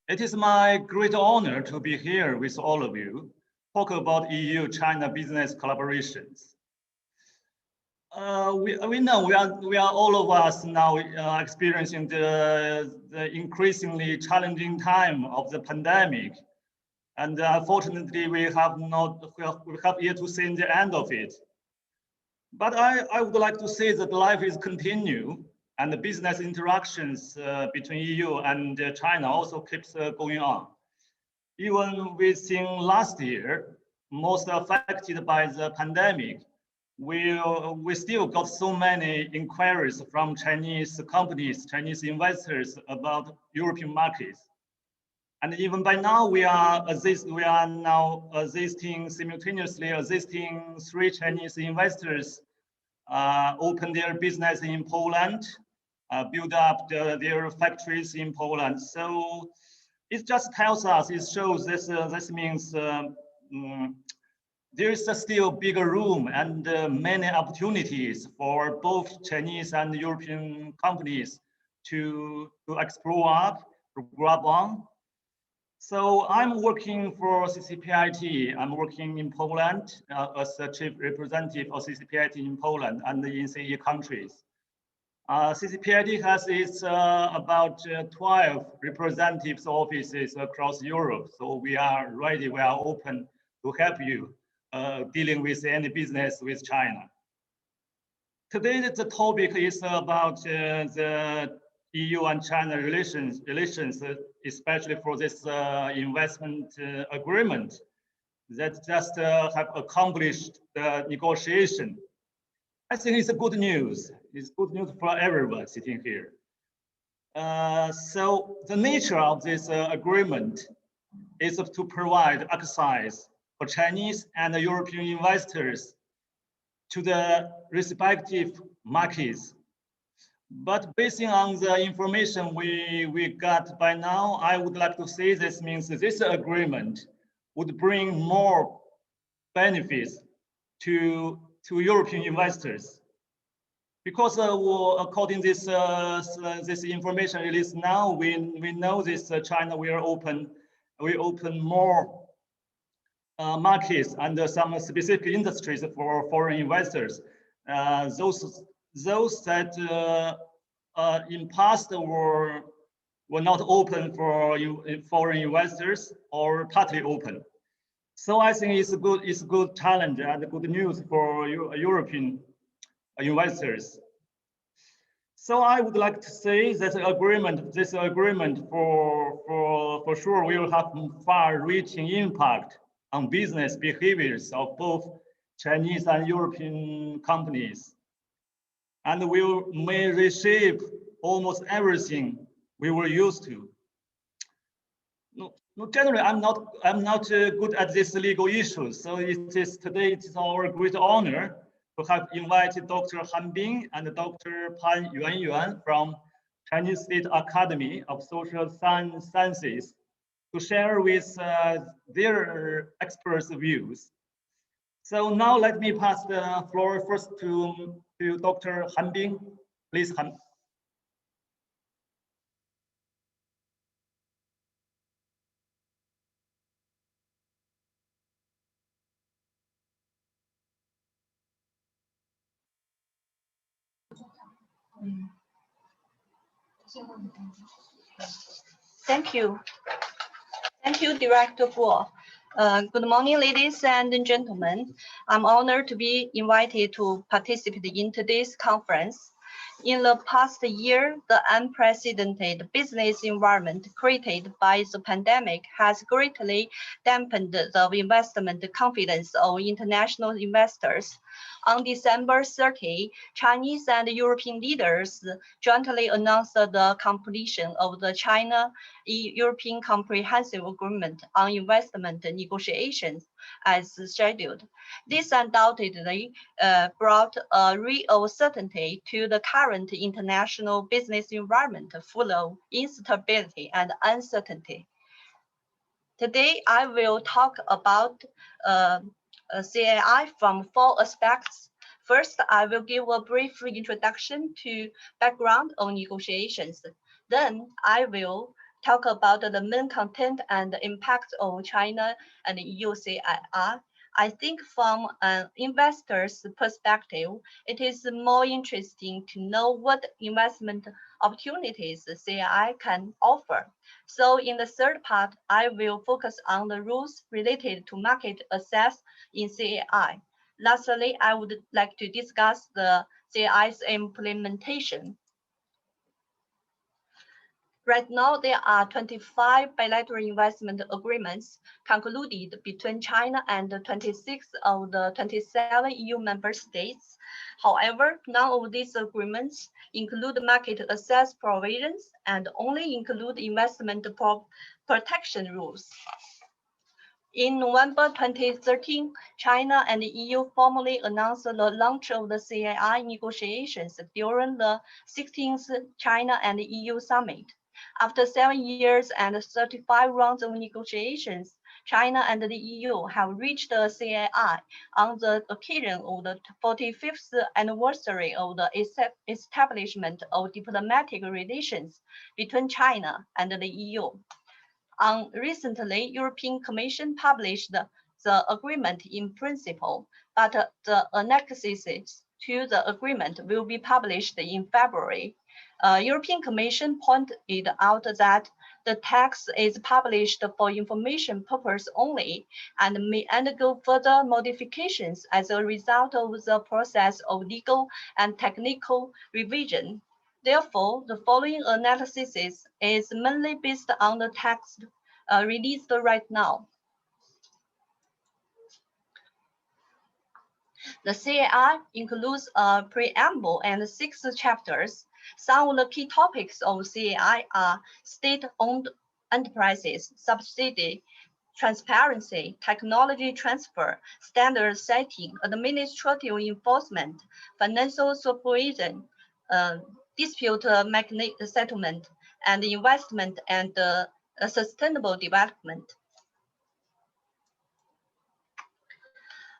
It is my great honor to be here with all of you, talk about EU-China business collaborations. We know we are all of us now experiencing the increasingly challenging time of the pandemic, and unfortunately we have yet to see the end of it. But I would like to say that life is continue, and the business interactions between EU and China also keeps going on. Even within last year, most affected by the pandemic, we still got so many inquiries from Chinese companies, Chinese investors about European markets. And even by now, we are now simultaneously assisting 3 Chinese investors open their business in Poland, build up their factories in Poland. So it just tells us, it shows this means there is still bigger room and many opportunities for both Chinese and European companies to explore, to grab on. So I'm working for CCPIT. I'm working in Poland as a chief representative of CCPIT in Poland and in CE countries. CCPIT has its about 12 representatives offices across Europe. So we are ready, we are open to help you dealing with any business with China. Today, the topic is about the EU and China relations, especially for this investment agreement that just have accomplished the negotiation. I think it's a good news. It's good news for everyone sitting here. So the nature of this agreement is to provide access for Chinese and European investors to the respective markets. But based on the information we got by now, I would like to say this means that this agreement would bring more benefits to European investors. Because according to this information released now, we know this China will open more markets and some specific industries for foreign investors. Those that in past were not open for foreign investors or partly open. So I think it's a good challenge and good news for European investors. So I would like to say that this agreement for sure will have far-reaching impact on business behaviors of both Chinese and European companies, and may reshape almost everything we were used to. No, generally, I'm not good at these legal issues. So today it is our great honor to have invited Dr. Han Bing and Dr. Pan Yuanyuan from Chinese State Academy of Social Sciences to share with their experts' views. So now let me pass the floor first to Dr. Han Bing. Please, Han. Thank you. Thank you, Director Guo. Good morning, ladies and gentlemen. I'm honored to be invited to participate in today's conference. In the past year, the unprecedented business environment created by the pandemic has greatly dampened the investment confidence of international investors. On December 30, Chinese and European leaders jointly announced the completion of the China-European Comprehensive Agreement on Investment negotiations as scheduled. This undoubtedly brought a real certainty to the current international business environment full of instability and uncertainty. Today, I will talk about CAI from 4 aspects. First, I will give a brief introduction to background on negotiations. Then I will talk about the main content and the impact of China and EU CII. I think from an investor's perspective, it is more interesting to know what investment opportunities CII can offer. So in the third part, I will focus on the rules related to market access in CII. Lastly, I would like to discuss the CII's implementation. Right now, there are 25 bilateral investment agreements concluded between China and 26 of the 27 EU member states. However, none of these agreements include market access provisions and only include investment protection rules. In November 2013, China and the EU formally announced the launch of the CII negotiations during the 16th China and EU Summit. After 7 years and 35 rounds of negotiations, China and the EU have reached the CII on the occasion of the 45th anniversary of the establishment of diplomatic relations between China and the EU. Recently, European Commission published the agreement in principle, but the annexes to the agreement will be published in February. European Commission pointed out that the text is published for information purpose only and may undergo further modifications as a result of the process of legal and technical revision. Therefore, the following analysis is mainly based on the text released right now. The CII includes a preamble and 6 chapters. Some of the key topics of CII are state-owned enterprises, subsidy, transparency, technology transfer, standard setting, administrative enforcement, financial supervision, dispute settlement, and investment and sustainable development.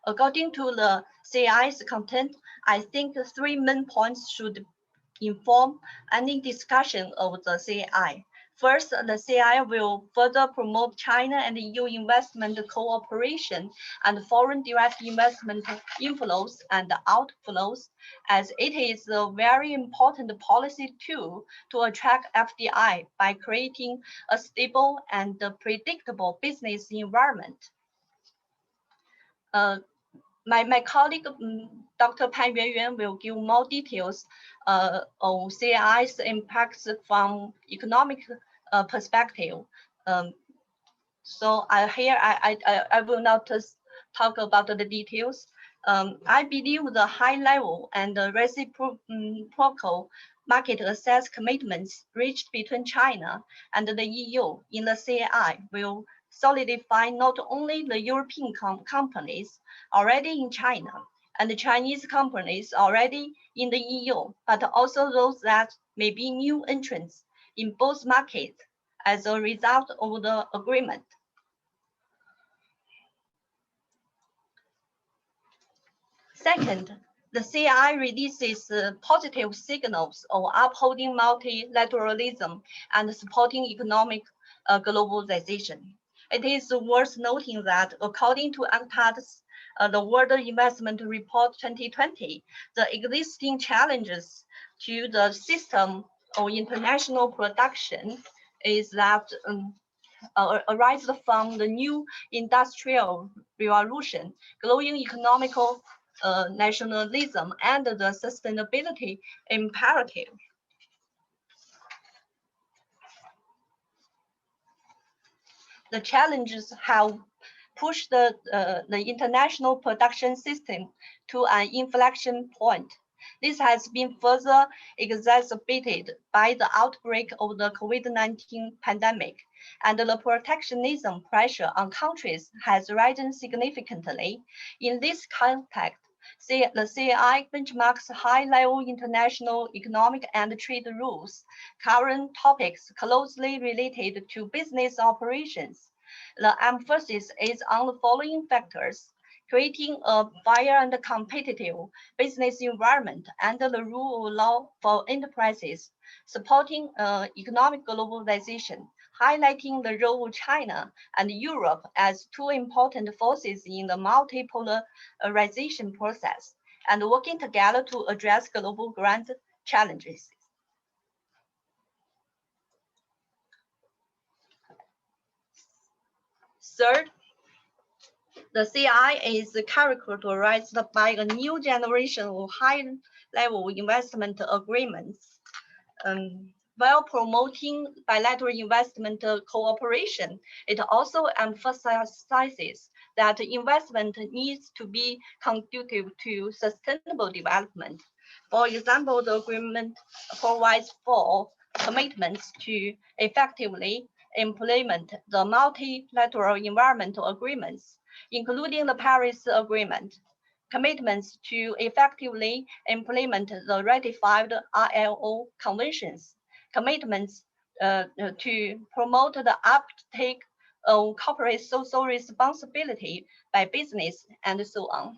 According to the CII's content, I think 3 main points should inform any discussion of the CII. First, the CII will further promote China and EU investment cooperation and foreign direct investment inflows and outflows, as it is a very important policy tool to attract FDI by creating a stable and predictable business environment. My colleague, Dr. Pan Yuanyuan, will give more details on CII's impacts from economic perspective. So here I will not talk about the details. I believe the high level and the reciprocal market access commitments reached between China and the EU in the CII will solidify not only the European companies already in China and the Chinese companies already in the EU, but also those that may be new entrants in both markets as a result of the agreement. Second, the CII releases positive signals of upholding multilateralism and supporting economic globalization. It is worth noting that according to UNCTAD's the World Investment Report 2020, the existing challenges to the system of international production is that arise from the new industrial revolution, growing economical nationalism, and the sustainability imperative. The challenges have pushed the international production system to an inflection point. This has been further exacerbated by the outbreak of the COVID-19 pandemic, and the protectionism pressure on countries has risen significantly. In this context, the CII benchmarks high-level international economic and trade rules, current topics closely related to business operations. The emphasis is on the following factors: creating a fair and competitive business environment under the rule of law for enterprises, supporting economic globalization, highlighting the role of China and Europe as two important forces in the multipolarization process and working together to address global grand challenges. Third, the CI is characterized by a new generation of high-level investment agreements. While promoting bilateral investment cooperation, it also emphasizes that investment needs to be conducive to sustainable development. For example, the agreement provides for commitments to effectively implement the multilateral environmental agreements, including the Paris Agreement, commitments to effectively implement the ratified ILO conventions, commitments to promote the uptake of corporate social responsibility by business, and so on.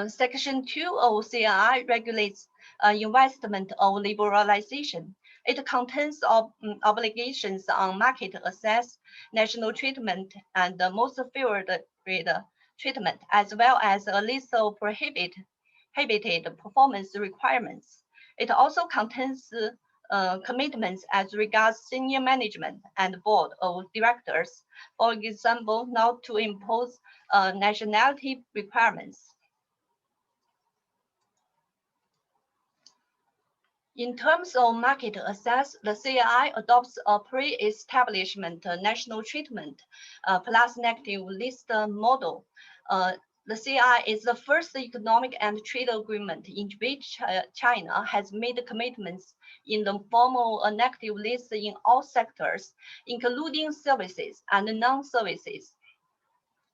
Section 2 of CII regulates investment of liberalization. It contains obligations on market access, national treatment, and the most favored treatment, as well as a list of prohibited performance requirements. It also contains commitments as regards senior management and board of directors, for example, not to impose nationality requirements. In terms of market access, the CII adopts a pre-establishment national treatment plus negative list model. The CII is the first economic and trade agreement in which China has made commitments in the form of a negative list in all sectors, including services and non-services.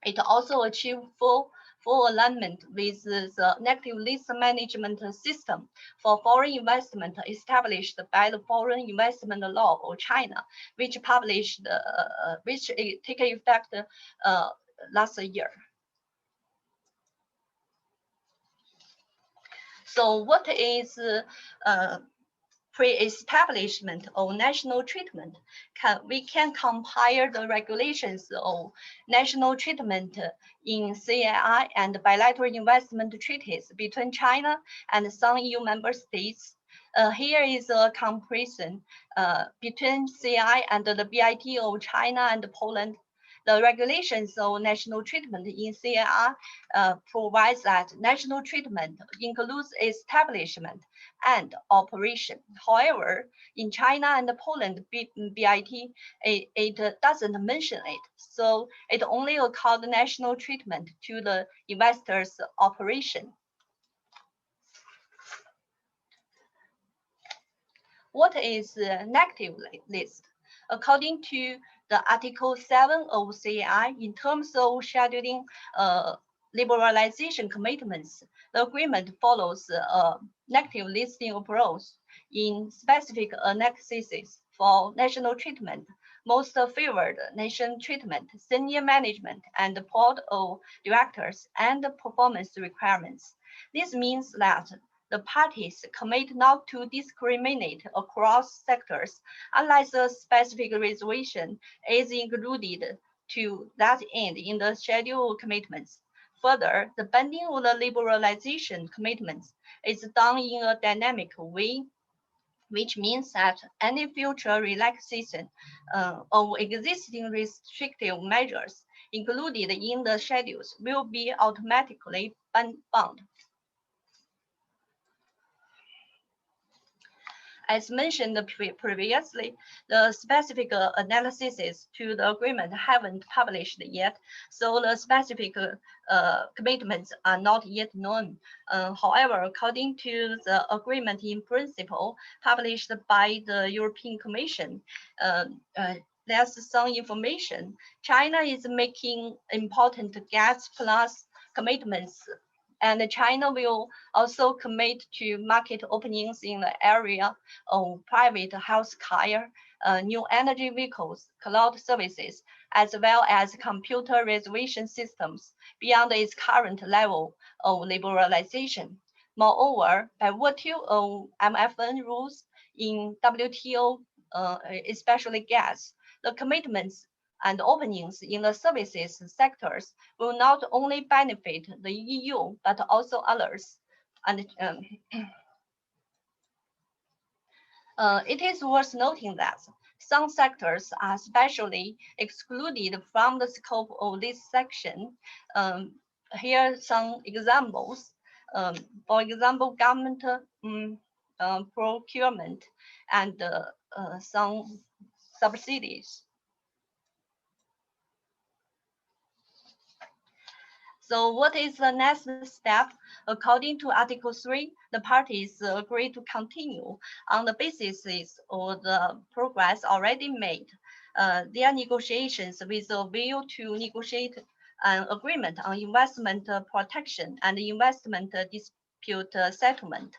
It also achieved full alignment with the negative list management system for foreign investment established by the Foreign Investment Law of China, which take effect last year. So what is pre-establishment of national treatment? We can compare the regulations of national treatment in CII and bilateral investment treaties between China and some EU member states. Here is a comparison between CII and the BIT of China and Poland. The regulations of national treatment in CII provides that national treatment includes establishment and operation. However, in China and Poland, BIT, it doesn't mention it. So it only accords national treatment to the investor's operation. What is the negative list? According to the Article 7 of CII, in terms of scheduling liberalization commitments, the agreement follows a negative listing approach in specific annexes for national treatment, most favored nation treatment, senior management, and board of directors, and performance requirements. This means that the parties commit not to discriminate across sectors unless a specific reservation is included to that end in the schedule commitments. Further, the binding of the liberalization commitments is done in a dynamic way, which means that any future relaxation of existing restrictive measures included in the schedules will be automatically bound. As mentioned previously, the specific analyses to the agreement haven't published yet, so the specific commitments are not yet known. However, according to the agreement in principle published by the European Commission, there's some information. China is making important gas plus commitments, and China will also commit to market openings in the area of private healthcare, new energy vehicles, cloud services, as well as computer reservation systems beyond its current level of liberalization. Moreover, by virtue of MFN rules, in WTO, especially gas, the commitments and openings in the services sectors will not only benefit the EU, but also others. And it is worth noting that some sectors are specially excluded from the scope of this section. Here are some examples. For example, government procurement and some subsidies. So what is the next step? According to Article 3, the parties agree to continue on the basis of the progress already made. Their negotiations with a view to negotiate an agreement on investment protection and investment dispute settlement.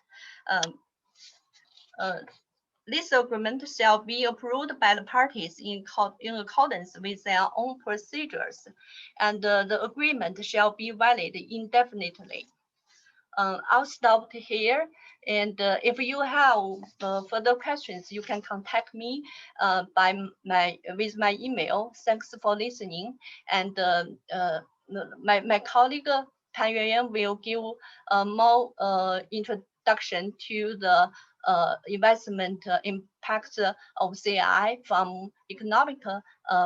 This agreement shall be approved by the parties in accordance with their own procedures, and the agreement shall be valid indefinitely. I'll stop here, and if you have further questions, you can contact me with my email. Thanks for listening, and my colleague Tan Yuanyuan will give more introduction to the investment impact of CAI from economic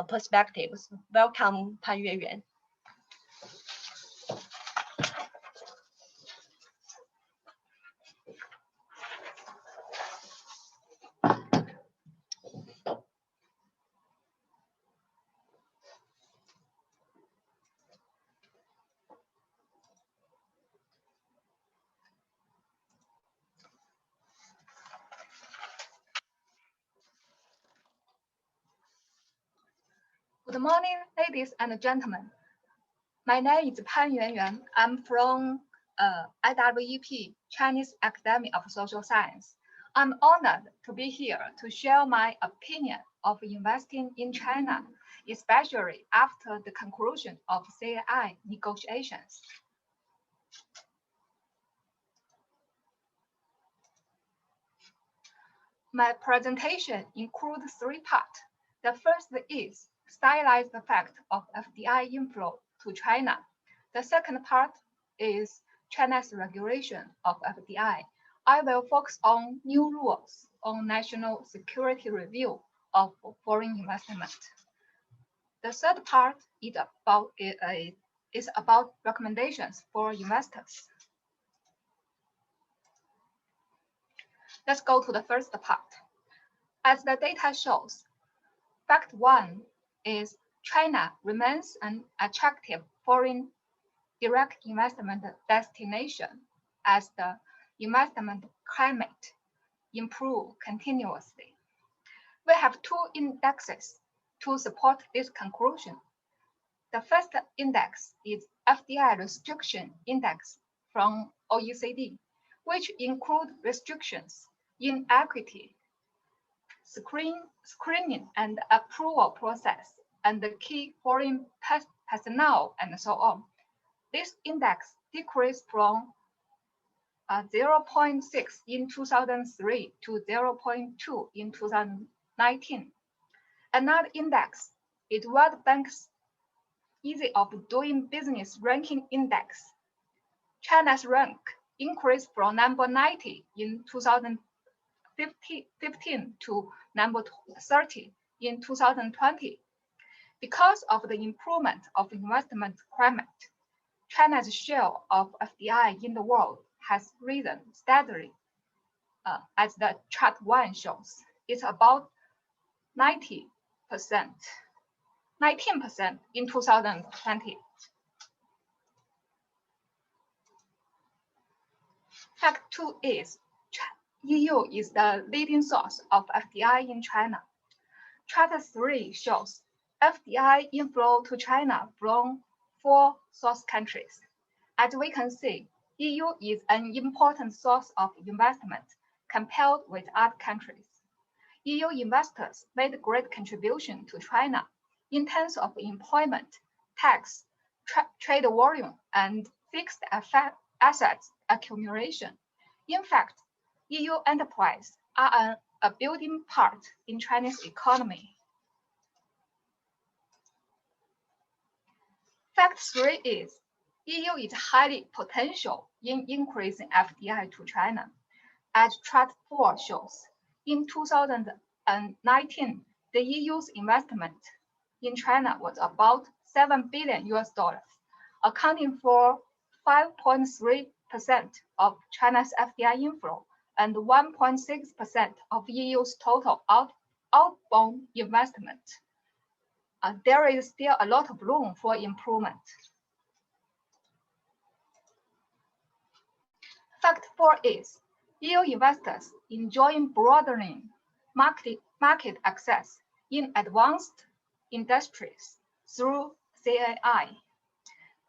perspectives. Welcome, Tan Yuanyuan. Good morning, ladies and gentlemen. My name is Tan Yuanyuan. I'm from IWEP, Chinese Academy of Social Science. I'm honored to be here to share my opinion of investing in China, especially after the conclusion of CAI negotiations. My presentation includes 3 parts. The first is stylize the fact of FDI inflow to China. The second part is China's regulation of FDI. I will focus on new rules on national security review of foreign investment. The third part is about recommendations for investors. Let's go to the first part. As the data shows, fact 1 is China remains an attractive foreign direct investment destination as the investment climate improves continuously. We have 2 indexes to support this conclusion. The first index is FDI Restriction Index from OECD, which include restrictions in equity, screening and approval process, and the key foreign personnel, and so on. This index decreased from 0.6 in 2003 to 0.2 in 2019. Another index is World Bank's Ease of Doing Business Ranking Index. China's rank increased from number 90 in 2015 to number 30 in 2020. Because of the improvement of investment climate, China's share of FDI in the world has risen steadily. As the chart 1 shows, it's about 19% in 2020. Fact 2 is EU is the leading source of FDI in China. Chart 3 shows FDI inflow to China from 4 source countries. As we can see, EU is an important source of investment compared with other countries. EU investors made great contribution to China in terms of employment, tax, trade volume, and fixed assets accumulation. In fact, EU enterprises are an a building part in Chinese economy. Fact 3 is EU is highly potential in increasing FDI to China. As Chart 4 shows, in 2019, the EU's investment in China was about $7 billion, accounting for 5.3% of China's FDI inflow and 1.6% of EU's total outbound investment. There is still a lot of room for improvement. Fact 4 is EU investors enjoying broadening market access in advanced industries through CAI.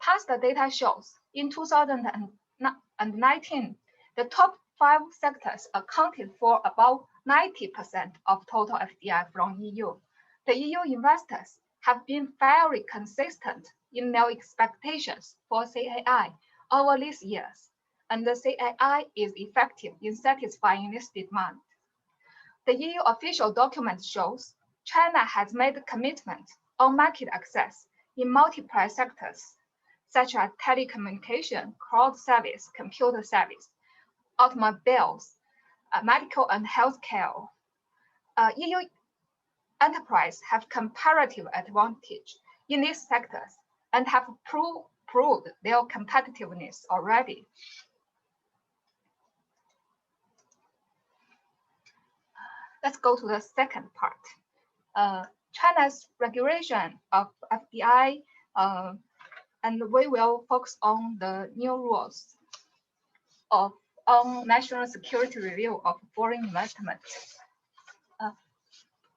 Past data shows in 2019, the top 5 sectors accounted for about 90% of total FDI from EU. The EU investors have been very consistent in their expectations for CAI over these years, and the CAI is effective in satisfying this demand. The EU official document shows China has made a commitment on market access in multiple sectors, such as telecommunication, cloud service, computer service, automobiles, medical and healthcare. EU enterprises have comparative advantage in these sectors and have proved their competitiveness already. Let's go to the second part. China's regulation of FDI, and we will focus on the new rules on national security review of foreign investment.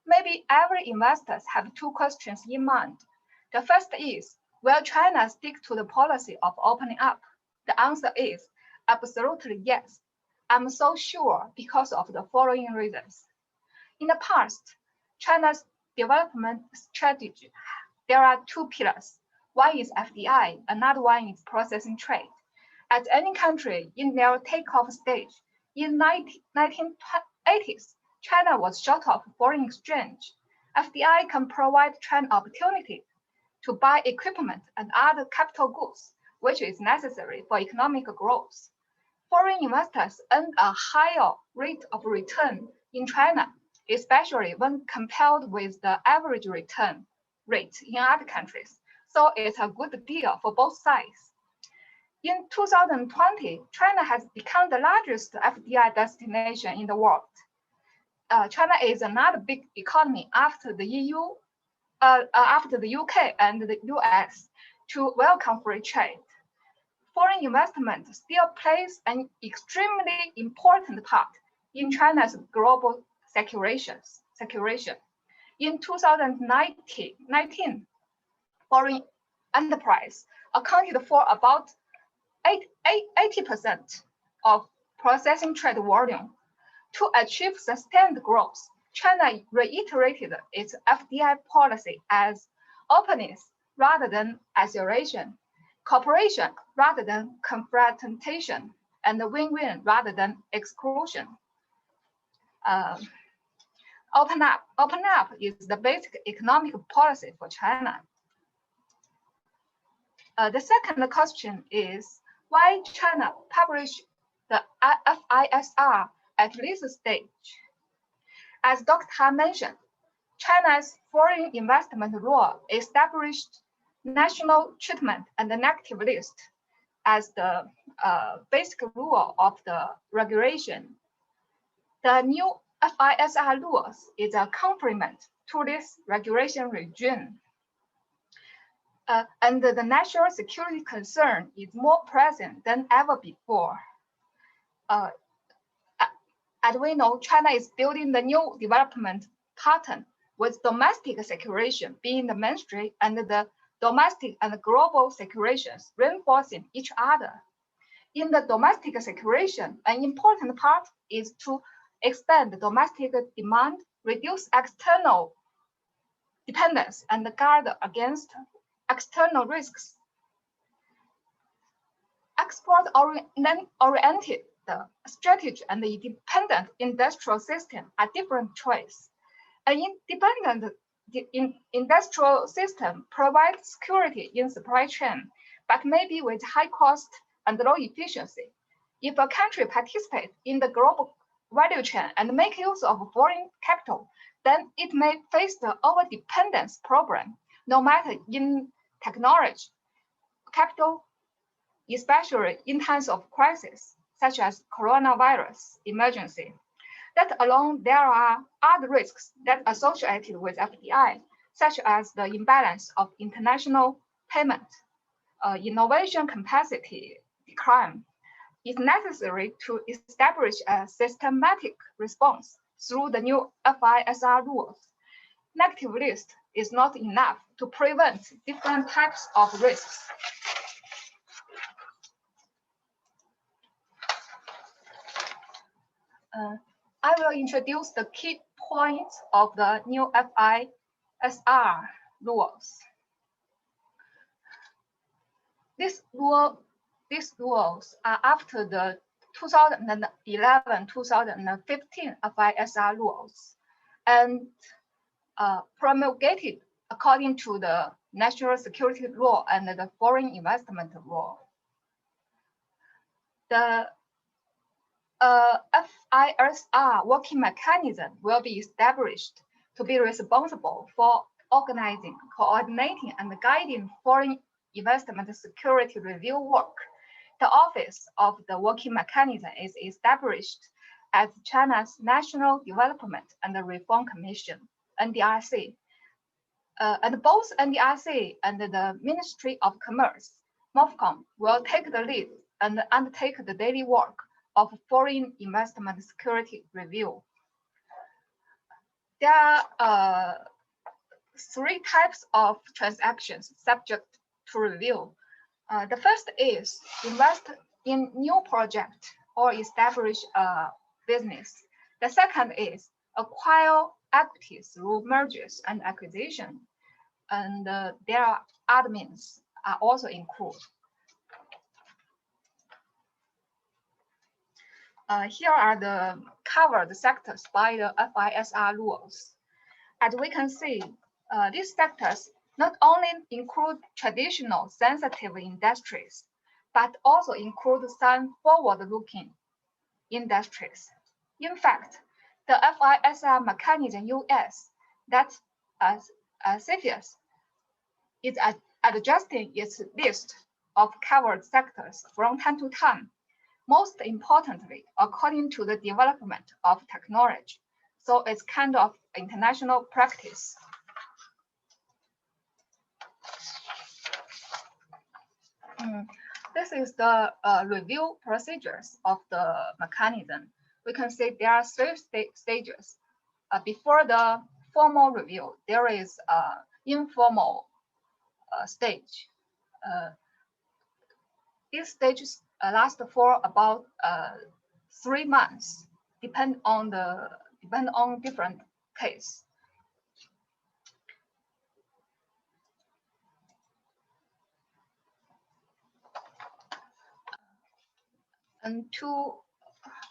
Maybe every investors have 2 questions in mind. The first is, will China stick to the policy of opening up? The answer is absolutely yes. I'm so sure because of the following reasons. In the past, China's development strategy, there are 2 pillars. One is FDI, another one is processing trade. As any country in their takeoff stage, in 1980s, China was short of foreign exchange. FDI can provide China opportunity to buy equipment and other capital goods, which is necessary for economic growth. Foreign investors earn a higher rate of return in China, especially when compared with the average return rate in other countries. So it's a good deal for both sides. In 2020, China has become the largest FDI destination in the world. China is another big economy after the EU, after the UK and the US to welcome free trade. Foreign investment still plays an extremely important part in China's global securation. In 2019, foreign enterprise accounted for about 80% of processing trade volume. To achieve sustained growth, China reiterated its FDI policy as openness rather than isolation, cooperation rather than confrontation, and win-win rather than exclusion. Open up is the basic economic policy for China. The second question is why China published the FISR at this stage. As Dr. Han mentioned, China's foreign investment law established national treatment and the negative list as the basic rule of the regulation. The new FISR rules is a complement to this regulation regime. And the national security concern is more present than ever before. As we know, China is building the new development pattern with domestic securation being the mainstream and the domestic and global securations reinforcing each other. In the domestic securation, an important part is to expand the domestic demand, reduce external dependence, and guard against external risks. Export-oriented the strategic and the independent industrial system are different choice. An independent industrial system provides security in supply chain, but maybe with high cost and low efficiency. If a country participates in the global value chain and make use of foreign capital, then it may face the over-dependence problem, no matter in technology, capital, especially in times of crisis, such as coronavirus emergency. Let alone there are other risks that are associated with FDI, such as the imbalance of international payment, innovation capacity decline. It's necessary to establish a systematic response through the new FISR rules. Negative list is not enough to prevent different types of risks. I will introduce the key points of the new FISR rules. These rules are after the 2011-2015 FISR rules and promulgated according to the national security law and the foreign investment law. The FISR working mechanism will be established to be responsible for organizing, coordinating, and guiding foreign investment security review work. The office of the working mechanism is established as China's National Development and Reform Commission, NDRC. And both NDRC and the Ministry of Commerce, MOFCOM, will take the lead and undertake the daily work of foreign investment security review. There are three types of transactions subject to review. The first is invest in new project or establish a business. The second is acquire equities through mergers and acquisition. And there are other means are also included. Here are the covered sectors by the FISR rules. As we can see, these sectors not only include traditional sensitive industries, but also include some forward-looking industries. In fact, the FISR mechanism US that CFIUS is adjusting its list of covered sectors from time to time, most importantly, according to the development of technology. So it's kind of international practice. This is the review procedures of the mechanism. We can see there are three stages. Before the formal review, there is an informal stage. These stages last for about 3 months, depend on different case. And two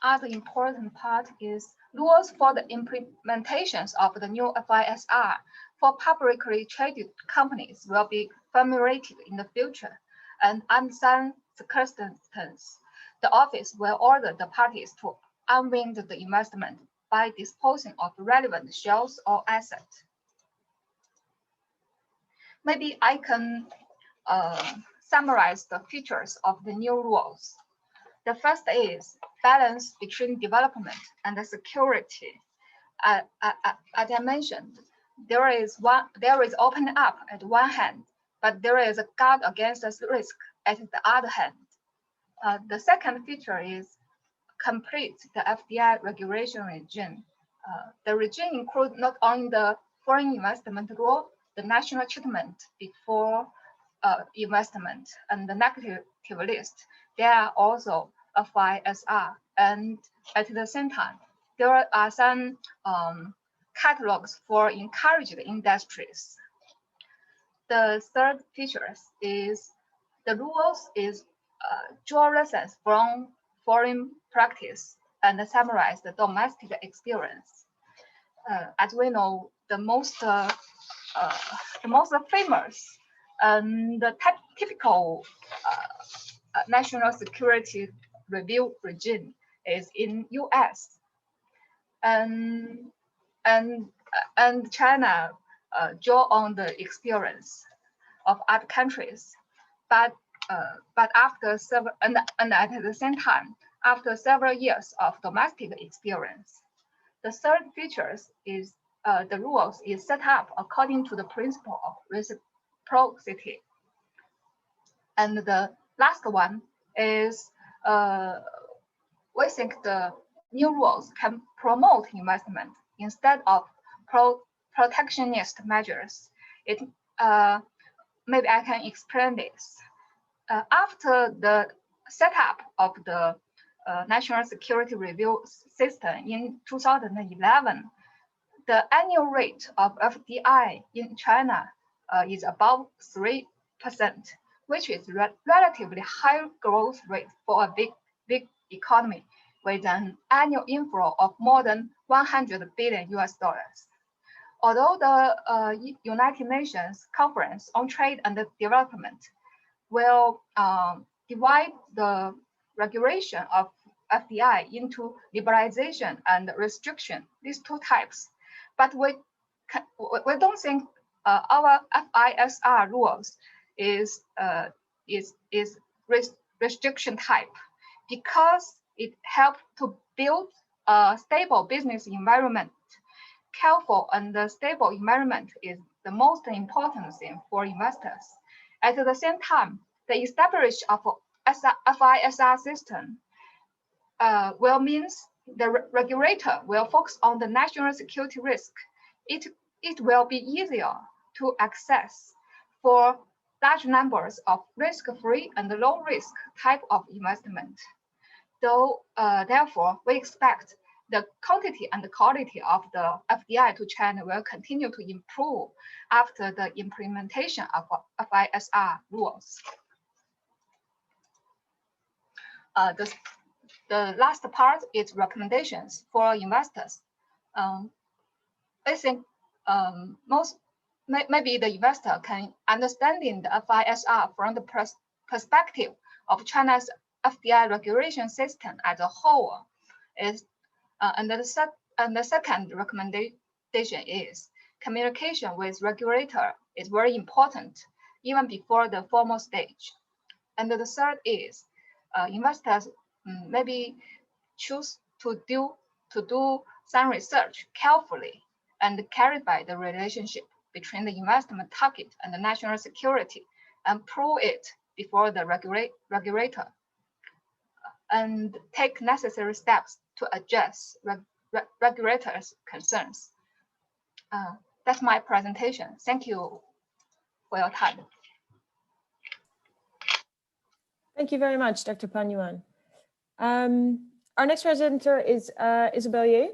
other important part is rules for the implementations of the new FISR for publicly traded companies will be formulated in the future. And under some circumstances, the office will order the parties to unwind the investment by disposing of relevant shares or assets. Maybe I can summarize the features of the new rules. The first is balance between development and the security. As I mentioned, there is opening up at one hand, but there is a guard against the risk at the other hand. The second feature is complete the Fdi Regulation Regime. The regime includes not only the foreign investment law, the national treatment before investment, and the negative list. There are also a FISR, and at the same time, there are some catalogs for encouraged industries. The third feature is the rules is draw lessons from foreign practice and summarize the domestic experience. As we know, the most famous and the typical national security review regime is in US, and China draw on the experience of other countries, but after several and at the same time, after several years of domestic experience, the third features is the rules is set up according to the principle of reciprocity, and the last one is we think the new rules can promote investment instead of protectionist measures. Maybe I can explain this. After the setup of the National Security Review System in 2011, the annual rate of FDI in China is about 3%, which is relatively high growth rate for a big economy with an annual inflow of more than 100 billion US dollars. Although the United Nations Conference on Trade and Development will divide the regulation of FDI into liberalization and restriction, these two types, but we don't think our FISR rules is restriction type, because it helps to build a stable business environment. Careful and stable environment is the most important thing for investors. At the same time, the establishment of FISR system will means the regulator will focus on the national security risk. It will be easier to access for large numbers of risk-free and low-risk type of investment. Therefore, we expect the quantity and the quality of the FDI to China will continue to improve after the implementation of FISR rules. The last part is recommendations for investors. I think maybe the investor can understanding the FISR from the perspective of China's FDI regulation system as a whole is, and the second recommendation is communication with regulator is very important even before the formal stage. And the third is investors maybe choose to do some research carefully and clarify the relationship between the investment target and the national security and prove it before the regulator, and take necessary steps to address regulators' concerns. That's my presentation. Thank you for your time. Thank you very much, Dr. Pan Yuan. Our next presenter is Isabel Ye.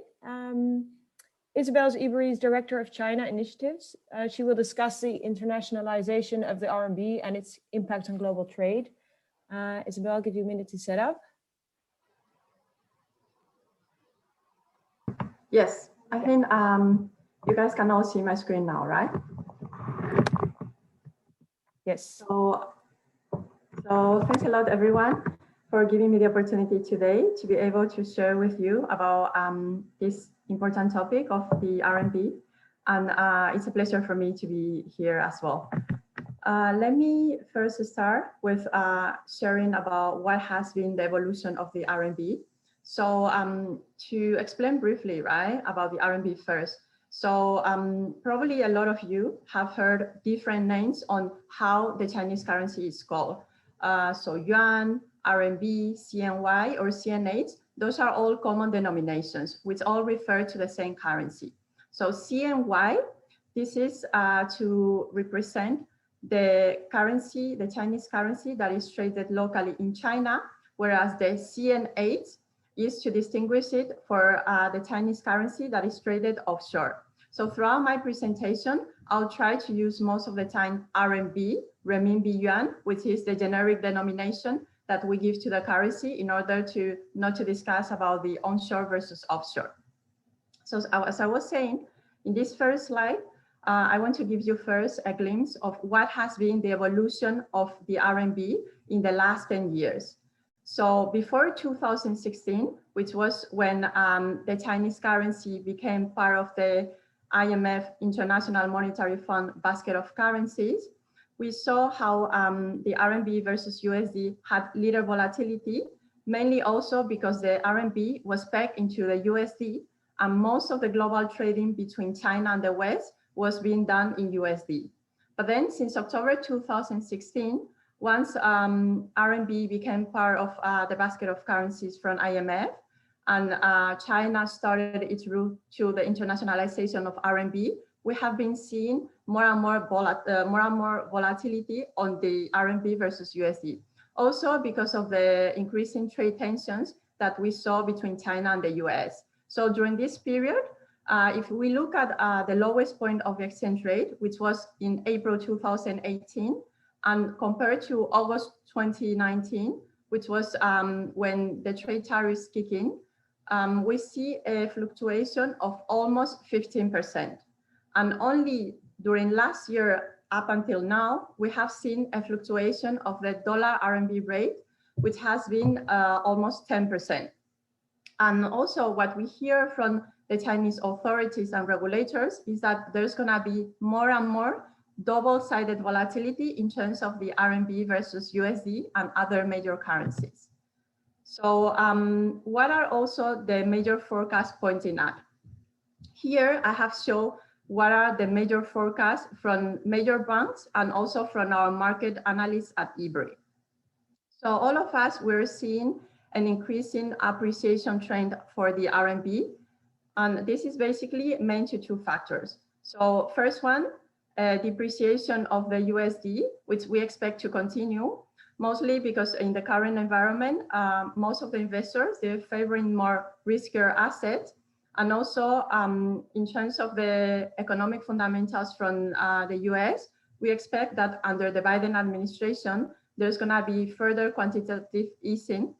Isabel is Ebury's Director of China Initiatives. She will discuss the internationalization of the RMB and its impact on global trade. Isabel, I'll give you a minute to set up. Yes, I think you guys can all see my screen now, right? Yes. So thanks a lot, everyone, for giving me the opportunity today to be able to share with you about this important topic of the RMB. And it's a pleasure for me to be here as well. Let me first start with sharing about what has been the evolution of the RMB. So to explain briefly, right, about the RMB first. So probably a lot of you have heard different names on how the Chinese currency is called. So Yuan, RMB, CNY, or CNH, those are all common denominations, which all refer to the same currency. So CNY, this is to represent the currency, the Chinese currency that is traded locally in China, whereas the CNH is to distinguish it for the Chinese currency that is traded offshore. So throughout my presentation, I'll try to use most of the time RMB, renminbi yuan, which is the generic denomination that we give to the currency in order to not to discuss about the onshore versus offshore. So as I was saying, in this first slide, I want to give you first a glimpse of what has been the evolution of the RMB in the last 10 years. So before 2016, which was when the Chinese currency became part of the IMF International Monetary Fund basket of currencies, we saw how the RMB versus USD had little volatility, mainly also because the RMB was pegged into the USD, and most of the global trading between China and the West was being done in USD. But then since October 2016, once RMB became part of the basket of currencies from IMF, and China started its route to the internationalization of RMB, we have been seeing more and more volatility on the RMB versus USD. Also because of the increasing trade tensions that we saw between China and the US. So during this period, if we look at the lowest point of the exchange rate, which was in April 2018, and compared to August 2019, which was when the trade tariffs kick in, we see a fluctuation of almost 15%. And only during last year up until now, we have seen a fluctuation of the dollar RMB rate, which has been almost 10%. And also what we hear from the Chinese authorities and regulators is that there's gonna be more and more double-sided volatility in terms of the RMB versus USD and other major currencies. So what are also the major forecasts pointing at? Here I have shown what are the major forecasts from major banks and also from our market analysts at Ebury. So all of us, we're seeing an increasing appreciation trend for the RMB. And this is basically meant to two factors. So first one, depreciation of the USD, which we expect to continue, mostly because in the current environment, most of the investors, they're favoring more riskier assets. And also in terms of the economic fundamentals from the US, we expect that under the Biden administration, there's gonna be further quantitative easing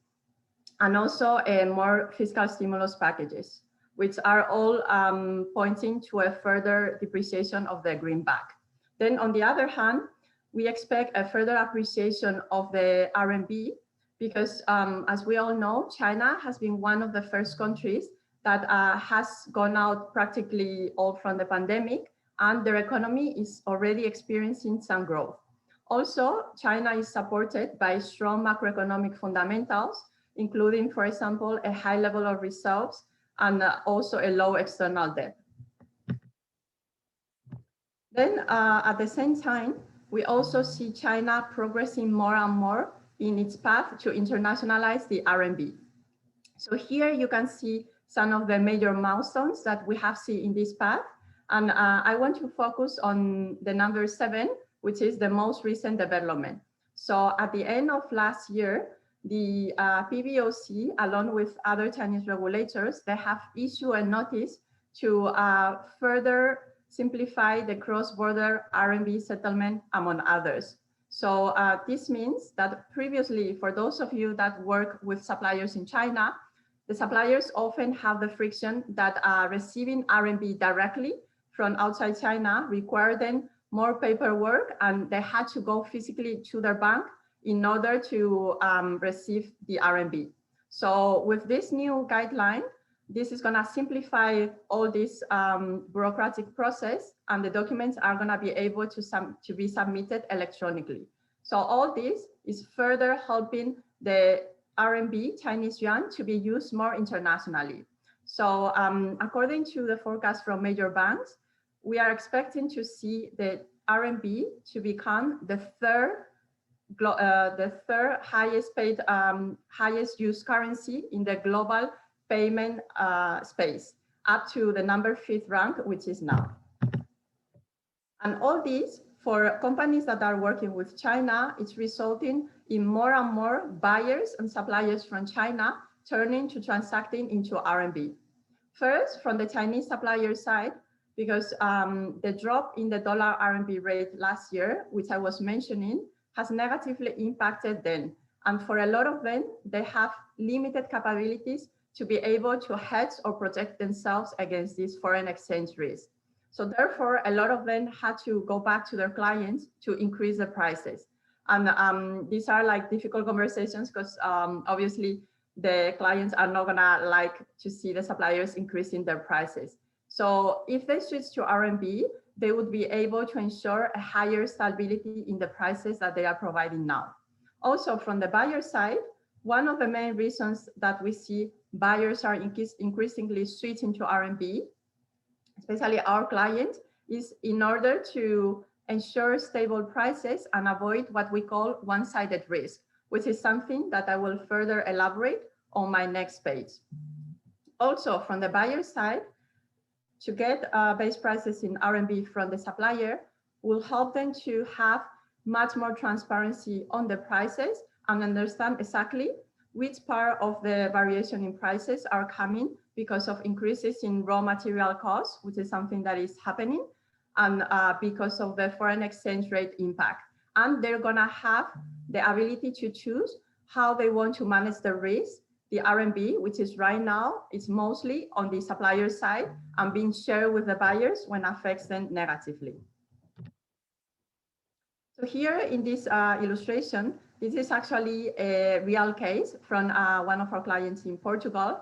and also more fiscal stimulus packages, which are all pointing to a further depreciation of the greenback. Then on the other hand, we expect a further appreciation of the RMB because as we all know, China has been one of the first countries that has gone out practically all from the pandemic, and their economy is already experiencing some growth. Also, China is supported by strong macroeconomic fundamentals, including, for example, a high level of reserves and also a low external debt. Then at the same time, we also see China progressing more and more in its path to internationalize the RMB. So here you can see some of the major milestones that we have seen in this path. And I want to focus on the number 7, which is the most recent development. So at the end of last year, the PBOC, along with other Chinese regulators, they have issued a notice to further simplify the cross-border RMB settlement, among others. So this means that previously, for those of you that work with suppliers in China, the suppliers often have the friction that receiving RMB directly from outside China required them more paperwork, and they had to go physically to their bank in order to receive the RMB. So with this new guideline, this is gonna simplify all this bureaucratic process, and the documents are gonna be able to be submitted electronically. So all this is further helping the RMB, Chinese yuan, to be used more internationally. So according to the forecast from major banks, we are expecting to see the RMB to become the third highest paid, highest used currency in the global payment space, up to the number 5th rank, which is now. And all this, for companies that are working with China, it's resulting in more and more buyers and suppliers from China turning to transacting into RMB. First, from the Chinese supplier side, because the drop in the dollar RMB rate last year, which I was mentioning, has negatively impacted them. And for a lot of them, they have limited capabilities to be able to hedge or protect themselves against this foreign exchange risk. So therefore, a lot of them had to go back to their clients to increase the prices. And these are like difficult conversations because obviously the clients are not gonna like to see the suppliers increasing their prices. So if they switch to RMB, they would be able to ensure a higher stability in the prices that they are providing now. Also from the buyer side, one of the main reasons that we see buyers are increasingly switching to RMB, especially our clients, is in order to ensure stable prices and avoid what we call one-sided risk, which is something that I will further elaborate on my next page. Also, from the buyer side, to get base prices in RMB from the supplier will help them to have much more transparency on the prices and understand exactly which part of the variation in prices are coming because of increases in raw material costs, which is something that is happening, and because of the foreign exchange rate impact. And they're gonna have the ability to choose how they want to manage the risk. The RMB, which is right now, is mostly on the supplier side and being shared with the buyers when it affects them negatively. So here in this illustration, this is actually a real case from one of our clients in Portugal.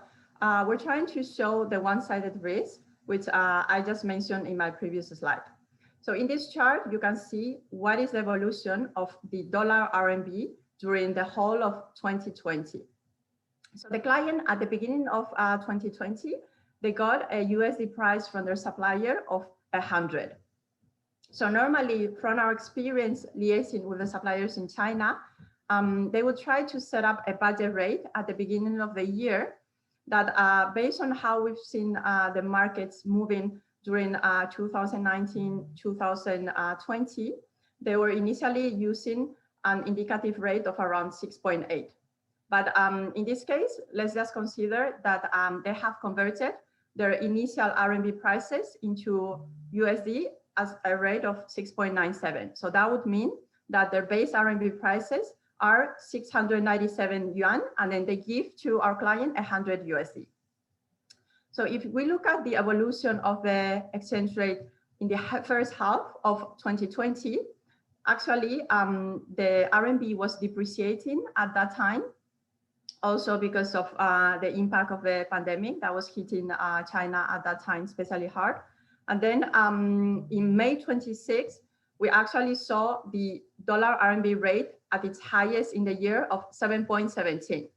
We're trying to show the one-sided risk, which I just mentioned in my previous slide. So in this chart, you can see what is the evolution of the dollar RMB during the whole of 2020. So the client at the beginning of 2020, they got a USD price from their supplier of 100. So normally from our experience liaising with the suppliers in China, they would try to set up a budget rate at the beginning of the year that based on how we've seen the markets moving during 2019, 2020, they were initially using an indicative rate of around 6.8. But in this case, let's just consider that they have converted their initial RMB prices into USD as a rate of 6.97. So that would mean that their base RMB prices are 697 yuan, and then they give to our client 100 USD. So if we look at the evolution of the exchange rate in the first half of 2020, actually the RMB was depreciating at that time, also because of the impact of the pandemic that was hitting China at that time, especially hard. And then in May 26, we actually saw the dollar RMB rate at its highest in the year of 7.17.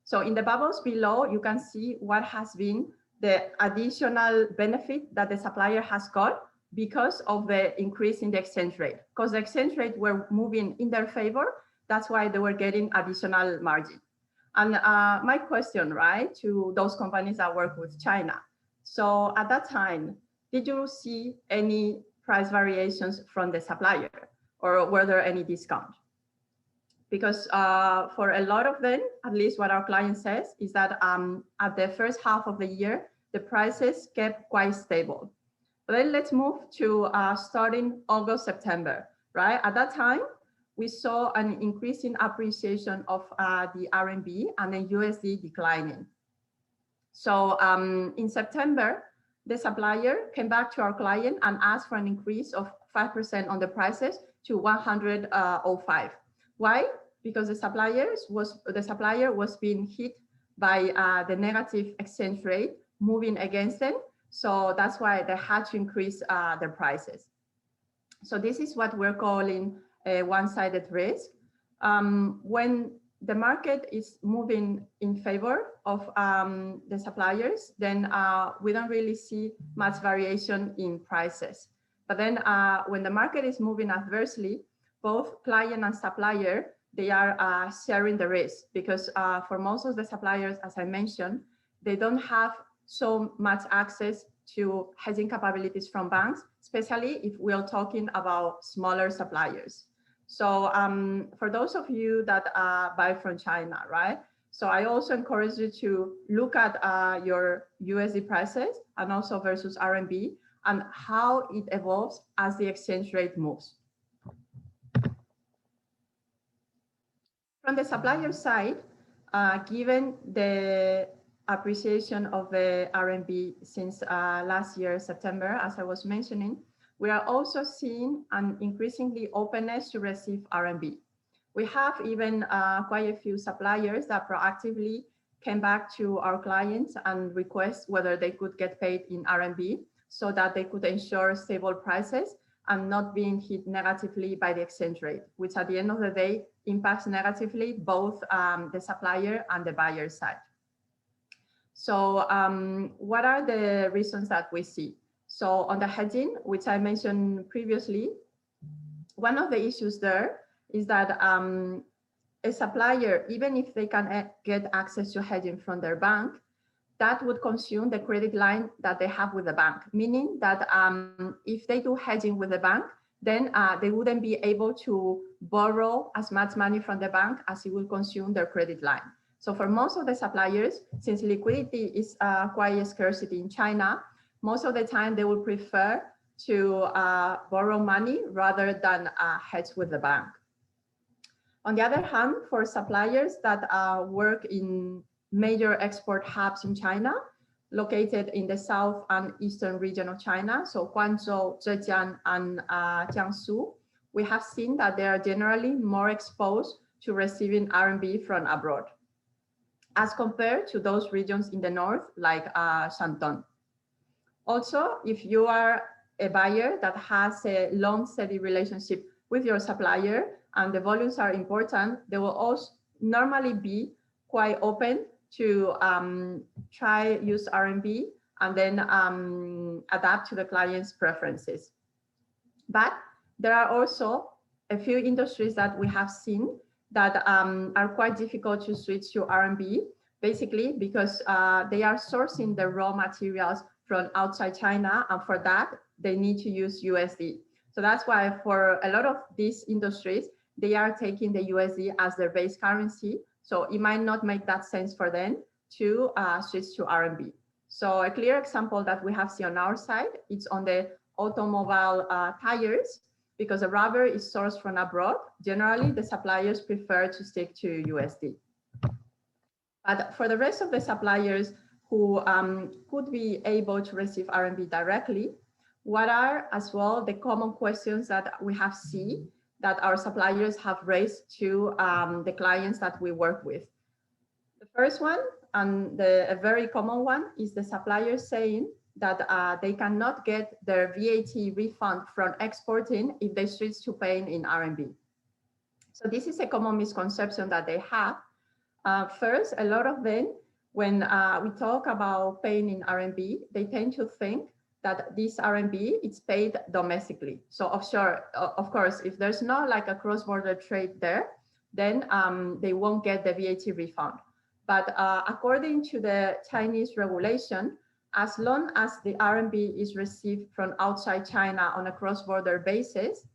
So in the bubbles below, you can see what has been the additional benefit that the supplier has got because of the increase in the exchange rate. Because the exchange rate were moving in their favor, that's why they were getting additional margin. And my question, right, to those companies that work with China. So at that time, did you see any price variations from the supplier, or were there any discount? Because for a lot of them, at least what our client says, is that at the first half of the year, the prices kept quite stable. But then let's move to starting August, September, right? At that time, we saw an increase in appreciation of the RMB and then USD declining. So in September, the supplier came back to our client and asked for an increase of 5% on the prices to 105. Why? Because the supplier was being hit by the negative exchange rate moving against them. So that's why they had to increase their prices. So this is what we're calling a one-sided risk. When the market is moving in favor of the suppliers, then we don't really see much variation in prices. But then when the market is moving adversely, both client and supplier, they are sharing the risk, because for most of the suppliers, as I mentioned, they don't have so much access to hedging capabilities from banks, especially if we're talking about smaller suppliers. So for those of you that buy from China, right? So I also encourage you to look at your USD prices and also versus RMB and how it evolves as the exchange rate moves. From the supplier side, given the appreciation of the RMB since last year, September, as I was mentioning, we are also seeing an increasingly openness to receive RMB. We have even quite a few suppliers that proactively came back to our clients and request whether they could get paid in RMB so that they could ensure stable prices and not being hit negatively by the exchange rate, which at the end of the day impacts negatively both the supplier and the buyer side. So what are the reasons that we see? So on the hedging, which I mentioned previously, one of the issues there is that a supplier, even if they can get access to hedging from their bank, that would consume the credit line that they have with the bank, meaning that if they do hedging with the bank, then they wouldn't be able to borrow as much money from the bank as it will consume their credit line. So for most of the suppliers, since liquidity is quite a scarcity in China, most of the time they will prefer to borrow money rather than hedge with the bank. On the other hand, for suppliers that work in major export hubs in China, located in the south and eastern region of China, so Guangzhou, Zhejiang, and Jiangsu, we have seen that they are generally more exposed to receiving RMB from abroad, as compared to those regions in the north, like Shandong. Also, if you are a buyer that has a long, steady relationship with your supplier and the volumes are important, they will also normally be quite open to try use RMB and then adapt to the client's preferences. But there are also a few industries that we have seen that are quite difficult to switch to RMB, basically because they are sourcing the raw materials from outside China, and for that, they need to use USD. So that's why for a lot of these industries, they are taking the USD as their base currency. So it might not make that sense for them to switch to RMB. So a clear example that we have seen on our side, it's on the automobile tires, because the rubber is sourced from abroad. Generally, the suppliers prefer to stick to USD. But for the rest of the suppliers who could be able to receive RMB directly, what are as well the common questions that we have seen that our suppliers have raised to the clients that we work with? The first one, and a very common one, is the suppliers saying that they cannot get their VAT refund from exporting if they switch to paying in RMB. So this is a common misconception that they have. First, a lot of them, when we talk about paying in RMB, they tend to think that this RMB is paid domestically. So offshore, of course, if there's not like a cross-border trade there, then they won't get the VAT refund. But according to the Chinese regulation, as long as the RMB is received from outside China on a cross-border basis,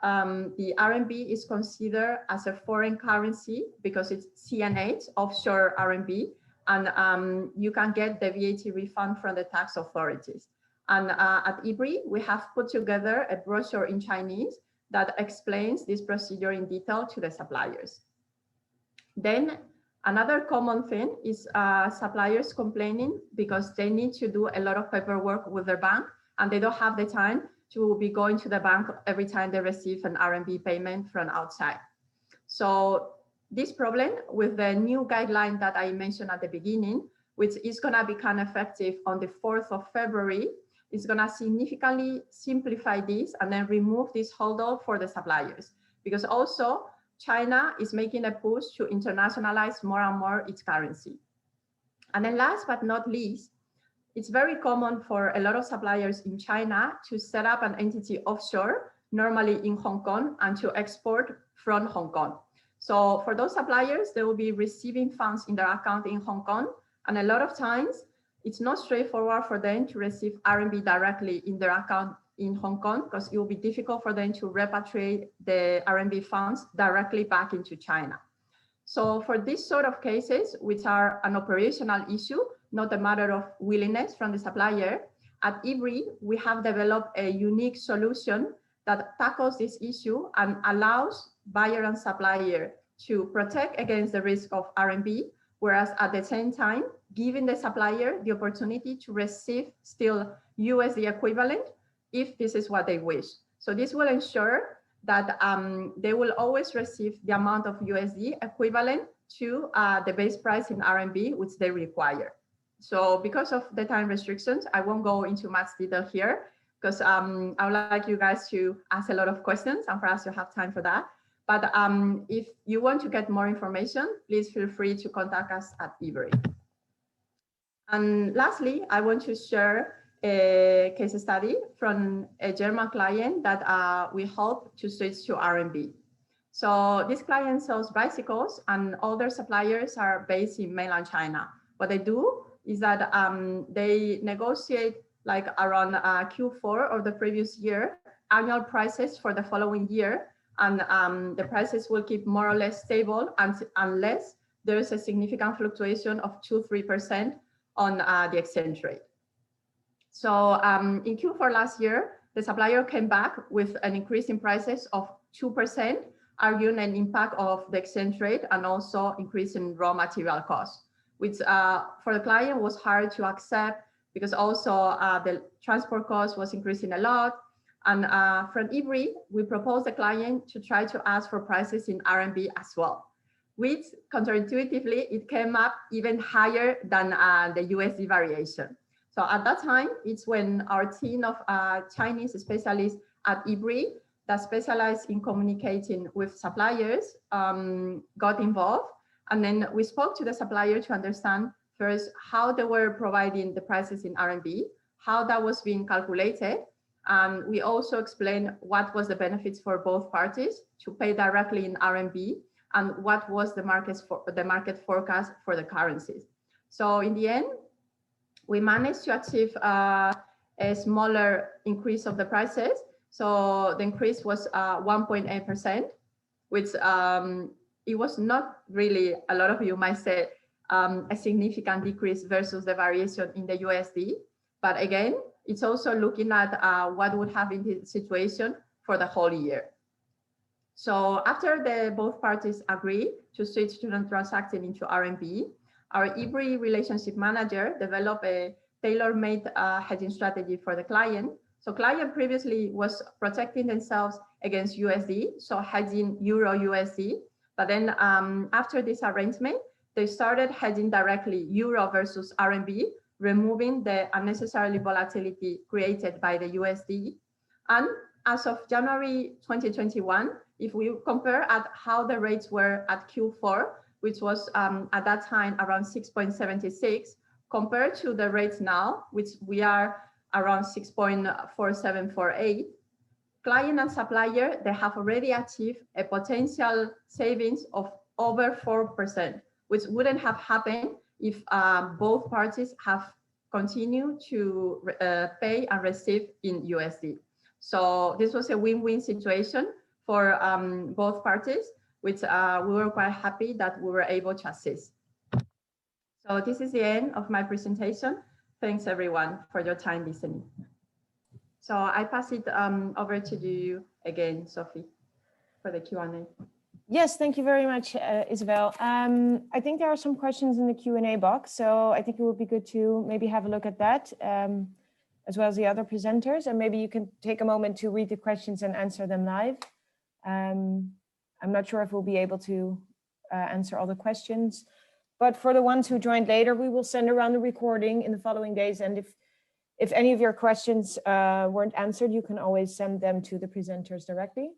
the RMB is considered as a foreign currency because it's CNH, offshore RMB, and you can get the VAT refund from the tax authorities. And at Ebury, we have put together a brochure in Chinese that explains this procedure in detail to the suppliers. Then another common thing is suppliers complaining because they need to do a lot of paperwork with their bank and they don't have the time to be going to the bank every time they receive an RMB payment from outside. So this problem with the new guideline that I mentioned at the beginning, which is gonna become effective on the 4th of February, is gonna significantly simplify this and then remove this hold-up for the suppliers. Because also China is making a push to internationalize more and more its currency. And then last but not least, it's very common for a lot of suppliers in China to set up an entity offshore, normally in Hong Kong, and to export from Hong Kong. So for those suppliers, they will be receiving funds in their account in Hong Kong. And a lot of times, it's not straightforward for them to receive RMB directly in their account in Hong Kong, because it will be difficult for them to repatriate the RMB funds directly back into China. So for this sort of cases, which are an operational issue, not a matter of willingness from the supplier, at Ebury, we have developed a unique solution that tackles this issue and allows buyer and supplier to protect against the risk of RMB, whereas at the same time, giving the supplier the opportunity to receive still USD equivalent if this is what they wish. So this will ensure that they will always receive the amount of USD equivalent to the base price in RMB, which they require. So because of the time restrictions, I won't go into much detail here because I would like you guys to ask a lot of questions and for us to have time for that. But if you want to get more information, please feel free to contact us at Ebury. And lastly, I want to share a case study from a German client that we help to switch to RMB. So this client sells bicycles and all their suppliers are based in mainland China. What they do is that they negotiate like around Q4 of the previous year, annual prices for the following year. And the prices will keep more or less stable unless there is a significant fluctuation of 2–3% on the exchange rate. So in Q4 last year, the supplier came back with an increase in prices of 2%, arguing an impact of the exchange rate and also increase in raw material costs, which for the client was hard to accept because also the transport cost was increasing a lot. And from Ebury, we proposed the client to try to ask for prices in RMB as well, which counterintuitively, it came up even higher than the USD variation. So at that time, it's when our team of Chinese specialists at Ebury that specialize in communicating with suppliers got involved. And then we spoke to the supplier to understand first how they were providing the prices in RMB, how that was being calculated. And we also explained what was the benefits for both parties to pay directly in RMB and what was the market forecast for the currencies. So in the end, we managed to achieve a smaller increase of the prices. So the increase was 1.8%, which it was not really, a lot of you might say, a significant decrease versus the variation in the USD. But again, it's also looking at what would have been the situation for the whole year. So after both parties agree to switch to transacting into RMB, our Ebury relationship manager developed a tailor-made hedging strategy for the client. So client previously was protecting themselves against USD, so hedging Euro USD. But then after this arrangement, they started hedging directly Euro versus RMB, removing the unnecessary volatility created by the USD. And as of January 2021, if we compare at how the rates were at Q4, which was at that time around 6.76, compared to the rates now, which we are around 6.4748, client and supplier, they have already achieved a potential savings of over 4%, which wouldn't have happened if both parties have continued to pay and receive in USD. So this was a win-win situation for both parties, which we were quite happy that we were able to assist. So this is the end of my presentation. Thanks everyone for your time listening. So I pass it over to you again, Sophie, for the Q&A. Yes, thank you very much, Isabel. I think there are some questions in the Q&A box, so I think it would be good to maybe have a look at that, as well as the other presenters, and maybe you can take a moment to read the questions and answer them live. I'm not sure if we'll be able to answer all the questions, but for the ones who joined later, we will send around the recording in the following days, and if any of your questions weren't answered, you can always send them to the presenters directly.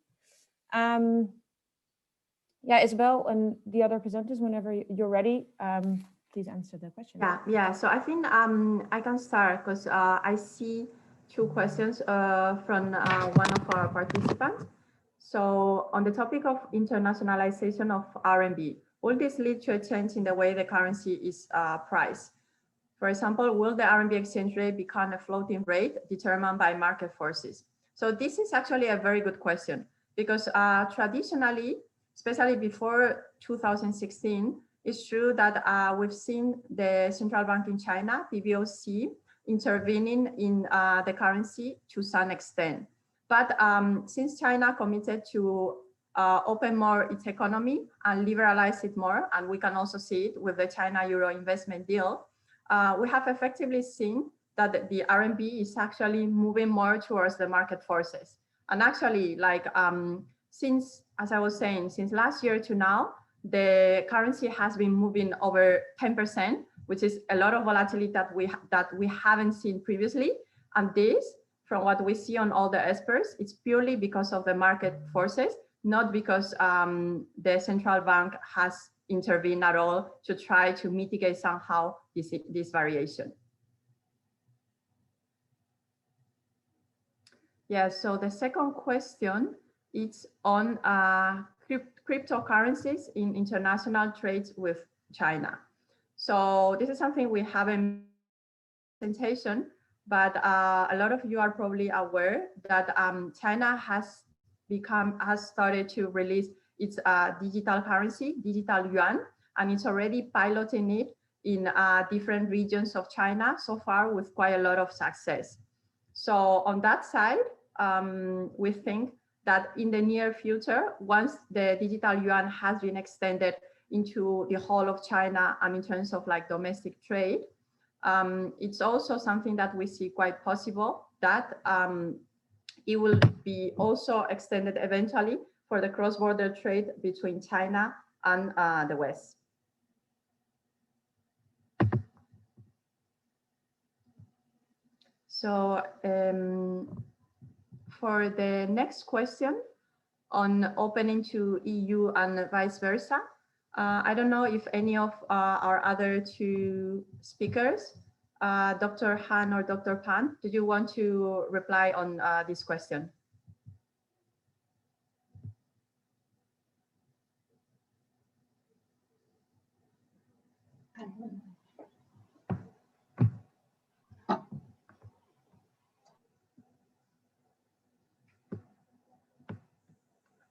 Yeah, Isabel and the other presenters, whenever you're ready, please answer the question. Yeah. So I think I can start because I see two questions from one of our participants. So on the topic of internationalization of RMB, will this lead to a change in the way the currency is priced? For example, will the RMB exchange rate become a floating rate determined by market forces? So this is actually a very good question because traditionally, especially before 2016, it's true that we've seen the central bank in China, PBOC, intervening in the currency to some extent. But since China committed to open more its economy and liberalize it more. And we can also see it with the China-Euro investment deal. We have effectively seen that the RMB is actually moving more towards the market forces. And actually, like since, as I was saying, since last year to now, the currency has been moving over 10%, which is a lot of volatility that we haven't seen previously. And this, from what we see on all the experts, it's purely because of the market forces, not because the central bank has intervened at all to try to mitigate somehow this variation. Yeah, so the second question is on cryptocurrencies in international trades with China. So this is something we haven't presentation, but a lot of you are probably aware that China has started to release its digital currency, digital yuan, and it's already piloting it in different regions of China so far with quite a lot of success. So on that side, we think that in the near future, once the digital yuan has been extended into the whole of China and in terms of like domestic trade, it's also something that we see quite possible that it will be also extended eventually for the cross-border trade between China and the West. So for the next question on opening to EU and vice versa, I don't know if any of our other two speakers, Dr. Han or Dr. Pan, do you want to reply on this question?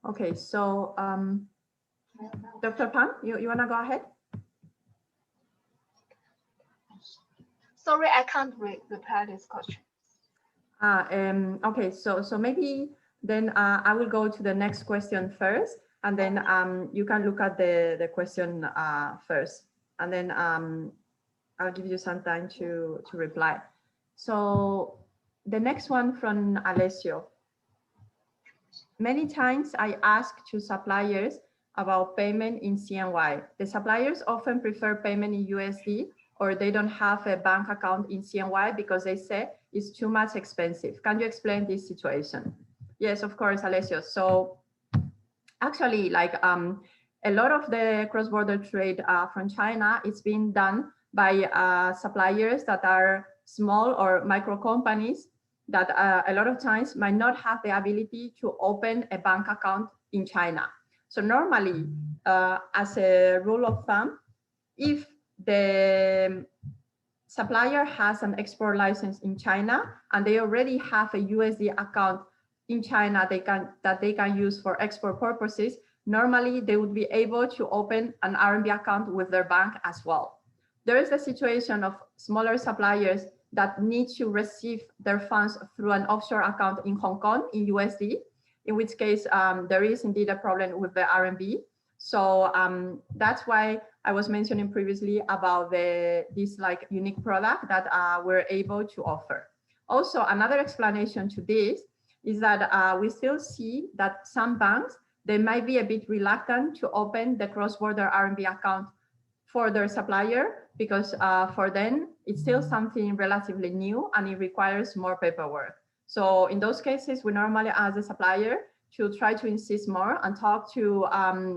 Okay, so Dr. Pan, you want to go ahead? Sorry, I can't reply this question. Okay, so maybe then I will go to the next question first, and then you can look at the question first, and then I'll give you some time to reply. So the next one from Alessio. Many times I ask to suppliers about payment in CNY. The suppliers often prefer payment in USD, or they don't have a bank account in CNY because they say it's too much expensive. Can you explain this situation? Yes, of course, Alessio. So actually, like a lot of the cross-border trade from China is being done by suppliers that are small or micro companies that a lot of times might not have the ability to open a bank account in China. So normally, as a rule of thumb, if the supplier has an export license in China and they already have a USD account in China that they can use for export purposes, normally they would be able to open an RMB account with their bank as well. There is the situation of smaller suppliers that need to receive their funds through an offshore account in Hong Kong in USD, in which case there is indeed a problem with the RMB. So that's why I was mentioning previously about this like unique product that we're able to offer. Also, another explanation to this is that we still see that some banks, they might be a bit reluctant to open the cross-border RMB account for their supplier because for them, it's still something relatively new and it requires more paperwork. So in those cases, we normally ask the supplier to try to insist more and talk to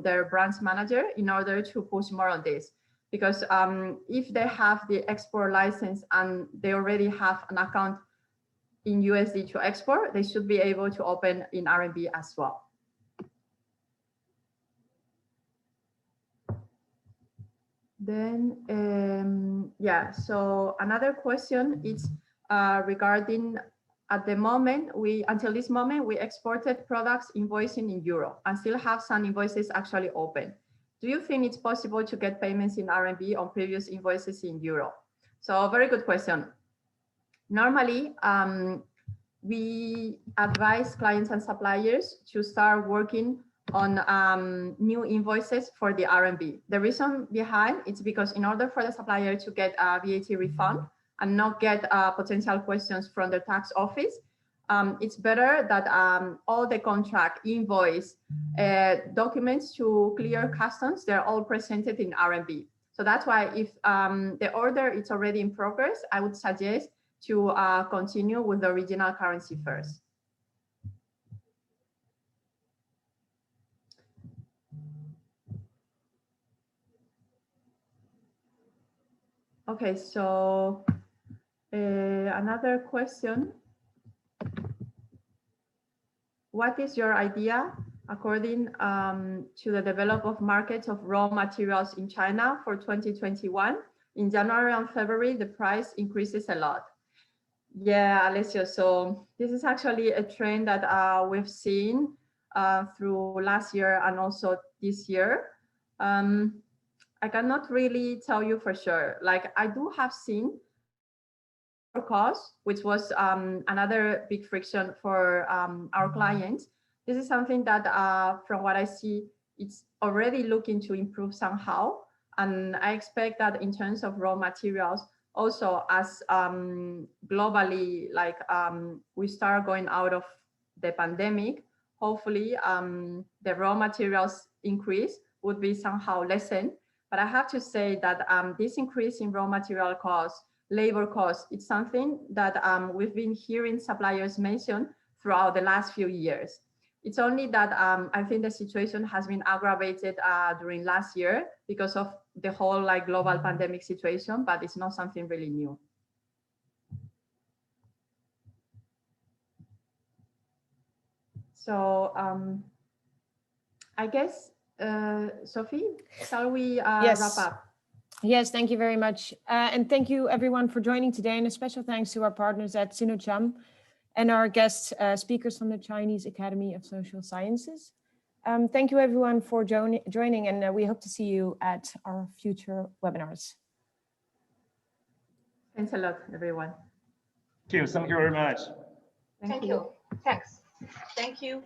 their branch manager in order to push more on this. Because if they have the export license and they already have an account in USD to export, they should be able to open in RMB as well. Then, yeah, so another question is regarding, at the moment, until this moment, we exported products invoicing in euro and still have some invoices actually open. Do you think it's possible to get payments in RMB on previous invoices in euro? So a very good question. Normally, we advise clients and suppliers to start working on new invoices for the RMB. The reason behind it's because in order for the supplier to get a VAT refund and not get potential questions from the tax office, it's better that all the contract, invoice, documents to clear customs, they're all presented in RMB. So that's why if the order is already in progress, I would suggest to continue with the original currency first. Okay, so another question. What is your idea according to the development of markets of raw materials in China for 2021? In January and February, the price increases a lot. Yeah, Alessio, so this is actually a trend that we've seen through last year and also this year. I cannot really tell you for sure. Like I do have seen cost, which was another big friction for our clients. This is something that from what I see, it's already looking to improve somehow. And I expect that in terms of raw materials, also as globally, like we start going out of the pandemic, hopefully the raw materials increase would be somehow lessened. But I have to say that this increase in raw material costs, labor costs, it's something that we've been hearing suppliers mention throughout the last few years. It's only that I think the situation has been aggravated during last year because of the whole like global pandemic situation, but it's not something really new. So I guess, Sophie, shall we Yes. wrap up? Yes, thank you very much. And thank you everyone for joining today, and a special thanks to our partners at SinoCham and our guest speakers from the Chinese Academy of Social Sciences. Thank you everyone for joining, and we hope to see you at our future webinars. Thanks a lot, everyone. Thank you very much. Thank you. Thanks. Thank you.